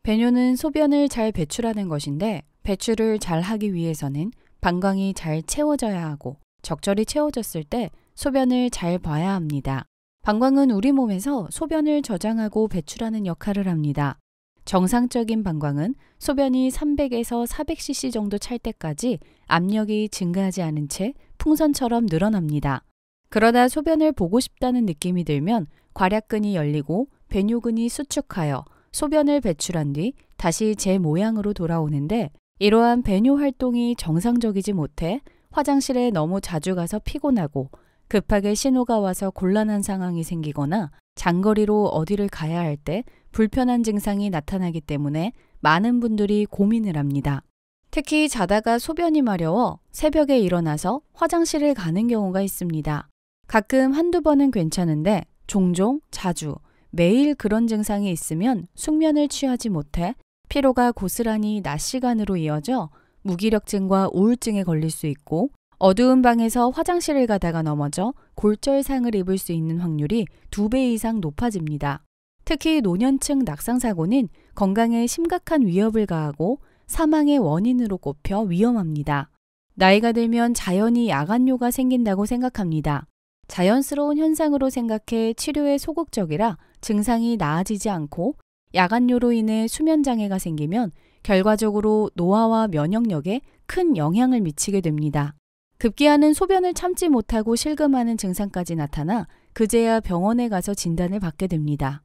배뇨는 소변을 잘 배출하는 것인데 배출을 잘 하기 위해서는 방광이 잘 채워져야 하고 적절히 채워졌을 때 소변을 잘 봐야 합니다. 방광은 우리 몸에서 소변을 저장하고 배출하는 역할을 합니다. 정상적인 방광은 소변이 300에서 400cc 정도 찰 때까지 압력이 증가하지 않은 채 풍선처럼 늘어납니다. 그러다 소변을 보고 싶다는 느낌이 들면 괄약근이 열리고 배뇨근이 수축하여 소변을 배출한 뒤 다시 제 모양으로 돌아오는데 이러한 배뇨 활동이 정상적이지 못해 화장실에 너무 자주 가서 피곤하고 급하게 신호가 와서 곤란한 상황이 생기거나 장거리로 어디를 가야 할 때 불편한 증상이 나타나기 때문에 많은 분들이 고민을 합니다. 특히 자다가 소변이 마려워 새벽에 일어나서 화장실을 가는 경우가 있습니다. 가끔 한두 번은 괜찮은데 종종, 자주, 매일 그런 증상이 있으면 숙면을 취하지 못해 피로가 고스란히 낮 시간으로 이어져 무기력증과 우울증에 걸릴 수 있고 어두운 방에서 화장실을 가다가 넘어져 골절상을 입을 수 있는 확률이 2배 이상 높아집니다. 특히 노년층 낙상사고는 건강에 심각한 위협을 가하고 사망의 원인으로 꼽혀 위험합니다. 나이가 들면 자연히 야간뇨가 생긴다고 생각합니다. 자연스러운 현상으로 생각해 치료에 소극적이라 증상이 나아지지 않고 야간뇨로 인해 수면장애가 생기면 결과적으로 노화와 면역력에 큰 영향을 미치게 됩니다. 급기야는 소변을 참지 못하고 실금하는 증상까지 나타나 그제야 병원에 가서 진단을 받게 됩니다.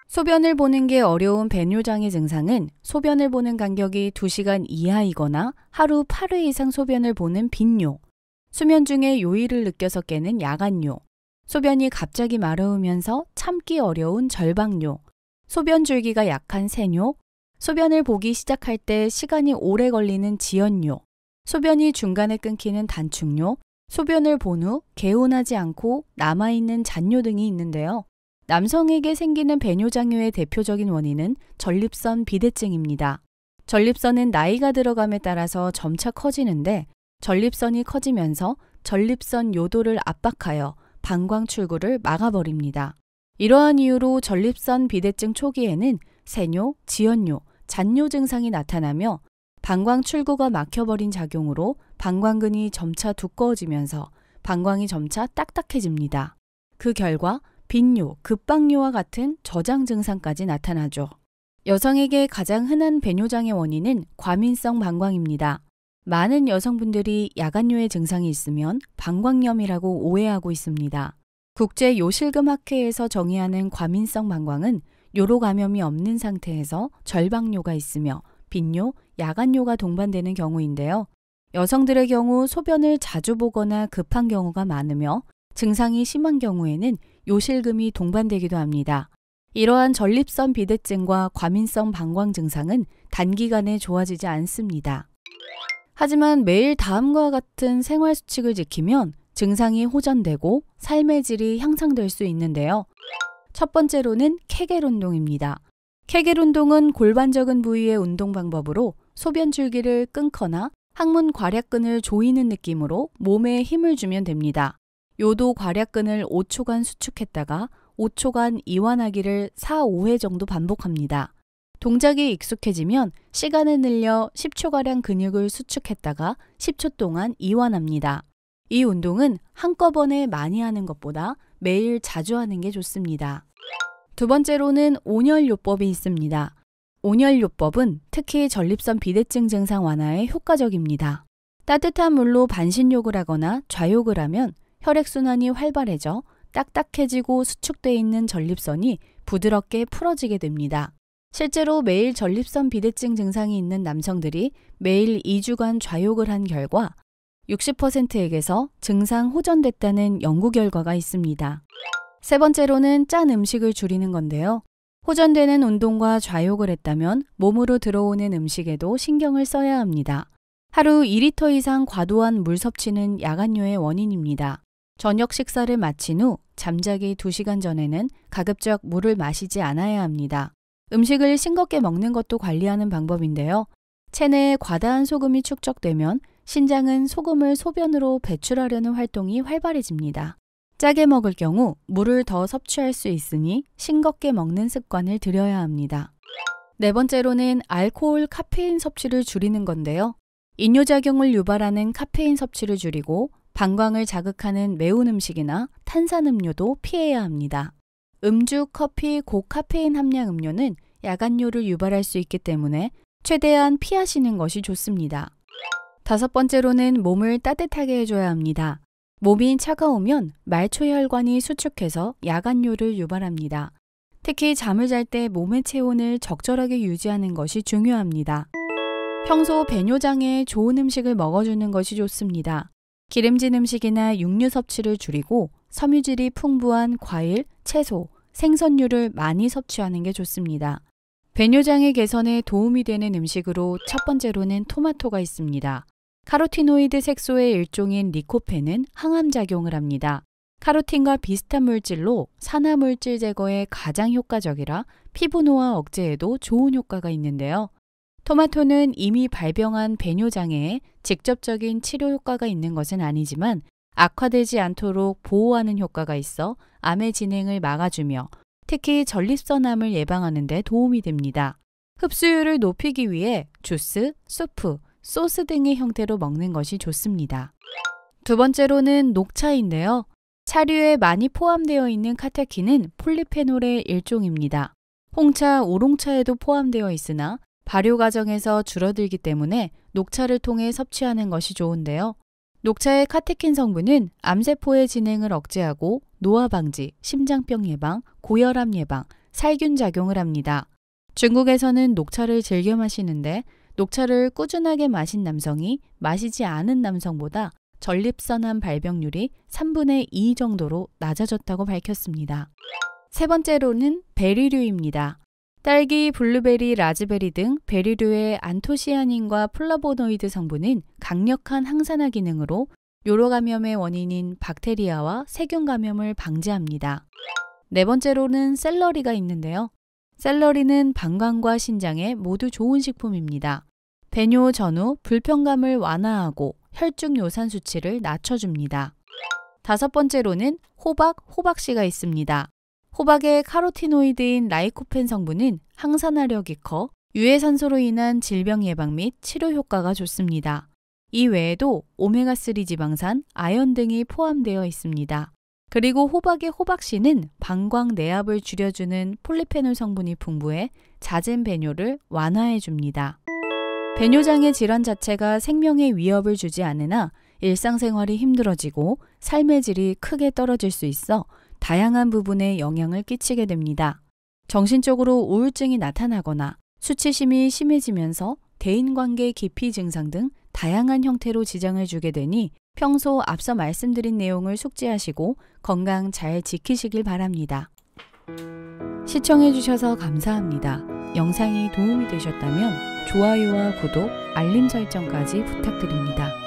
소변을 보는 게 어려운 배뇨장애 증상은 소변을 보는 간격이 2시간 이하이거나 하루 8회 이상 소변을 보는 빈뇨, 수면 중에 요일을 느껴서 깨는 야간뇨, 소변이 갑자기 마려우면서 참기 어려운 절박뇨, 소변 줄기가 약한 세뇨, 소변을 보기 시작할 때 시간이 오래 걸리는 지연뇨, 소변이 중간에 끊기는 단축뇨, 소변을 본 후 개운하지 않고 남아있는 잔뇨 등이 있는데요. 남성에게 생기는 배뇨장애의 대표적인 원인은 전립선 비대증입니다. 전립선은 나이가 들어감에 따라서 점차 커지는데 전립선이 커지면서 전립선 요도를 압박하여 방광 출구를 막아버립니다. 이러한 이유로 전립선 비대증 초기에는 세뇨, 지연뇨, 잔뇨 증상이 나타나며 방광 출구가 막혀버린 작용으로 방광근이 점차 두꺼워지면서 방광이 점차 딱딱해집니다. 그 결과 빈뇨, 급박뇨와 같은 저장 증상까지 나타나죠. 여성에게 가장 흔한 배뇨장애 원인은 과민성 방광입니다. 많은 여성분들이 야간뇨의 증상이 있으면 방광염이라고 오해하고 있습니다. 국제요실금학회에서 정의하는 과민성 방광은 요로 감염이 없는 상태에서 절박뇨가 있으며 빈뇨, 야간뇨가 동반되는 경우인데요. 여성들의 경우 소변을 자주 보거나 급한 경우가 많으며 증상이 심한 경우에는 요실금이 동반되기도 합니다. 이러한 전립선 비대증과 과민성 방광 증상은 단기간에 좋아지지 않습니다. 하지만 매일 다음과 같은 생활 수칙을 지키면 증상이 호전되고 삶의 질이 향상될 수 있는데요. 첫 번째로는 케겔 운동입니다. 케겔 운동은 골반적인 부위의 운동 방법으로 소변 줄기를 끊거나 항문 괄약근을 조이는 느낌으로 몸에 힘을 주면 됩니다. 요도 괄약근을 5초간 수축했다가 5초간 이완하기를 4, 5회 정도 반복합니다. 동작이 익숙해지면 시간을 늘려 10초가량 근육을 수축했다가 10초 동안 이완합니다. 이 운동은 한꺼번에 많이 하는 것보다 매일 자주 하는 게 좋습니다. 두 번째로는 온열요법이 있습니다. 온열요법은 특히 전립선 비대증 증상 완화에 효과적입니다. 따뜻한 물로 반신욕을 하거나 좌욕을 하면 혈액순환이 활발해져 딱딱해지고 수축되어 있는 전립선이 부드럽게 풀어지게 됩니다. 실제로 매일 전립선 비대증 증상이 있는 남성들이 매일 2주간 좌욕을 한 결과 60%에게서 증상 호전됐다는 연구 결과가 있습니다. 세 번째로는 짠 음식을 줄이는 건데요. 호전되는 운동과 좌욕을 했다면 몸으로 들어오는 음식에도 신경을 써야 합니다. 하루 2리터 이상 과도한 물 섭취는 야간뇨의 원인입니다. 저녁 식사를 마친 후 잠자기 2시간 전에는 가급적 물을 마시지 않아야 합니다. 음식을 싱겁게 먹는 것도 관리하는 방법인데요. 체내에 과다한 소금이 축적되면 신장은 소금을 소변으로 배출하려는 활동이 활발해집니다. 짜게 먹을 경우 물을 더 섭취할 수 있으니 싱겁게 먹는 습관을 들여야 합니다. 네 번째로는 알코올, 카페인 섭취를 줄이는 건데요. 이뇨작용을 유발하는 카페인 섭취를 줄이고 방광을 자극하는 매운 음식이나 탄산음료도 피해야 합니다. 음주, 커피, 고카페인 함량 음료는 야간뇨를 유발할 수 있기 때문에 최대한 피하시는 것이 좋습니다. 다섯 번째로는 몸을 따뜻하게 해줘야 합니다. 몸이 차가우면 말초혈관이 수축해서 야간뇨를 유발합니다. 특히 잠을 잘 때 몸의 체온을 적절하게 유지하는 것이 중요합니다. 평소 배뇨장에 좋은 음식을 먹어주는 것이 좋습니다. 기름진 음식이나 육류 섭취를 줄이고 섬유질이 풍부한 과일, 채소, 생선류를 많이 섭취하는 게 좋습니다. 배뇨장의 개선에 도움이 되는 음식으로 첫 번째로는 토마토가 있습니다. 카로티노이드 색소의 일종인 리코펜은 항암작용을 합니다. 카로틴과 비슷한 물질로 산화물질 제거에 가장 효과적이라 피부 노화 억제에도 좋은 효과가 있는데요. 토마토는 이미 발병한 배뇨장애에 직접적인 치료 효과가 있는 것은 아니지만 악화되지 않도록 보호하는 효과가 있어 암의 진행을 막아주며 특히 전립선암을 예방하는 데 도움이 됩니다. 흡수율을 높이기 위해 주스, 수프, 소스 등의 형태로 먹는 것이 좋습니다. 두 번째로는 녹차인데요. 차류에 많이 포함되어 있는 카테킨은 폴리페놀의 일종입니다. 홍차, 우롱차에도 포함되어 있으나 발효 과정에서 줄어들기 때문에 녹차를 통해 섭취하는 것이 좋은데요. 녹차의 카테킨 성분은 암세포의 진행을 억제하고 노화 방지, 심장병 예방, 고혈압 예방, 살균 작용을 합니다. 중국에서는 녹차를 즐겨 마시는데 녹차를 꾸준하게 마신 남성이 마시지 않은 남성보다 전립선암 발병률이 3분의 2 정도로 낮아졌다고 밝혔습니다. 세 번째로는 베리류입니다. 딸기, 블루베리, 라즈베리 등 베리류의 안토시아닌과 플라보노이드 성분은 강력한 항산화 기능으로 요로 감염의 원인인 박테리아와 세균 감염을 방지합니다. 네 번째로는 샐러리가 있는데요. 샐러리는 방광과 신장에 모두 좋은 식품입니다. 배뇨 전후 불편감을 완화하고 혈중 요산 수치를 낮춰줍니다. 다섯 번째로는 호박씨가 있습니다. 호박의 카로티노이드인 라이코펜 성분은 항산화력이 커 유해산소로 인한 질병 예방 및 치료 효과가 좋습니다. 이 외에도 오메가3 지방산, 아연 등이 포함되어 있습니다. 그리고 호박의 호박씨는 방광 내압을 줄여주는 폴리페놀 성분이 풍부해 잦은 배뇨를 완화해줍니다. 배뇨장애 질환 자체가 생명에 위협을 주지 않으나 일상생활이 힘들어지고 삶의 질이 크게 떨어질 수 있어 다양한 부분에 영향을 끼치게 됩니다. 정신적으로 우울증이 나타나거나 수치심이 심해지면서 대인관계 기피 증상 등 다양한 형태로 지장을 주게 되니 평소 앞서 말씀드린 내용을 숙지하시고 건강 잘 지키시길 바랍니다. 시청해주셔서 감사합니다. 영상이 도움이 되셨다면 좋아요와 구독, 알림 설정까지 부탁드립니다.